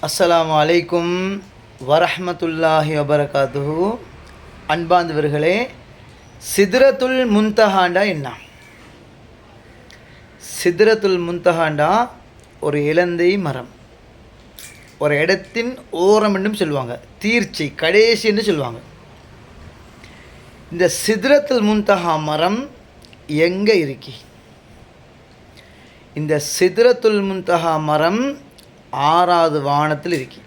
அஸ்ஸலாமு அலைக்கும் வரஹ்மத்துல்லாஹி வபரகாத்துஹு. அன்பார்ந்தவர்களே, சித்ரத்துல் முன்தஹாண்டா என்ன? சித்ரத்துல் முன்தஹாண்டா ஒரு இலந்தை மரம், ஒரு இடத்தின் ஓரம் என்றும் சொல்லுவாங்க, தீர்ச்சி கடைசி என்று சொல்லுவாங்க. இந்த சித்ரத்துல் முன்தஹா மரம் எங்கே இருக்கி? இந்த சித்ரத்துல் முன்தஹா மரம் 6வது வானத்தில் இருக்கி.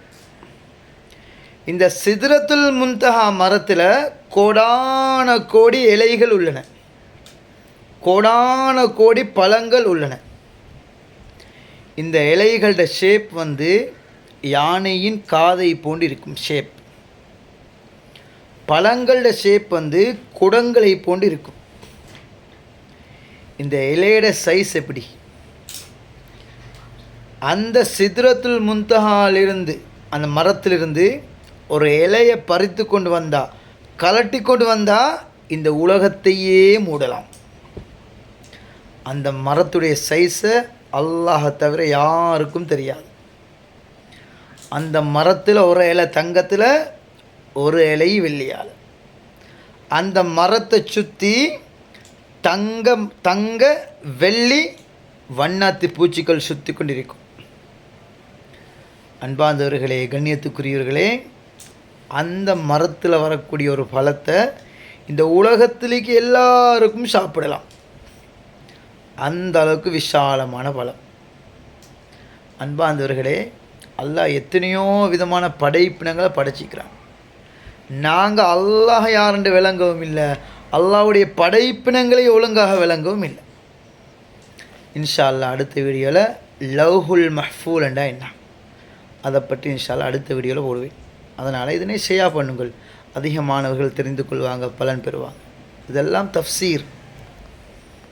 இந்த சித்ரத்துல் முன்தஹா மரத்தில் கோடான கோடி இலைகள் உள்ளன, கோடான கோடி பழங்கள் உள்ளன. இந்த இலைகளோட ஷேப் யானையின் காதை போன்று இருக்கும் ஷேப். பழங்களோட ஷேப் குடங்களை போன்று இருக்கும். இந்த இலையோட சைஸ் எப்படி? அந்த சித்ரத்துல் முன்தஹாலிருந்து, அந்த மரத்திலிருந்து ஒரு இலையை பறித்து கொண்டு வந்தால், கலட்டி கொண்டு வந்தால் இந்த உலகத்தையே மூடலாம். அந்த மரத்துடைய சைஸை அல்லாஹ் தவிர யாருக்கும் தெரியாது. அந்த மரத்தில் ஒரு இலை தங்கத்தில், ஒரு இலை வெள்ளியால். அந்த மரத்தை சுற்றி தங்க வெள்ளி வண்ணாத்தி பூச்சிகள் சுற்றி கொண்டிருக்கும். அன்பார்ந்தவர்களே, கண்ணியத்துக்குரியவர்களே, அந்த மரத்தில் வரக்கூடிய ஒரு பழத்தை இந்த உலகத்திலேக்கு எல்லாருக்கும் சாப்பிடலாம். அந்த அளவுக்கு விசாலமான பழம். அன்பார்ந்தவர்களே, அல்லாஹ் எத்தனையோ விதமான படைப்பினங்களை படைச்சிக்கிறான். நாங்கள் அல்லாஹ் யாருன்று விளங்கவும் இல்லை, அல்லாஹ்வுடைய படைப்பினங்களை ஒழுங்காக விளங்கவும் இல்லை. இன்ஷா அல்லாஹ் அடுத்த வீடியோவில் லவ்ஹுல் மஹ்ஃபூல் என்றால் என்ன, அதை பற்றி இன்ஷா அல்லாஹ் அடுத்த வீடியோவில் போடுவேன். அதனால் இதனை ஷேர் பண்ணுங்கள், அதிகமானவர்கள் தெரிந்து கொள்வாங்க, பலன் பெறுவாங்க. இதெல்லாம் தஃப்சீர்.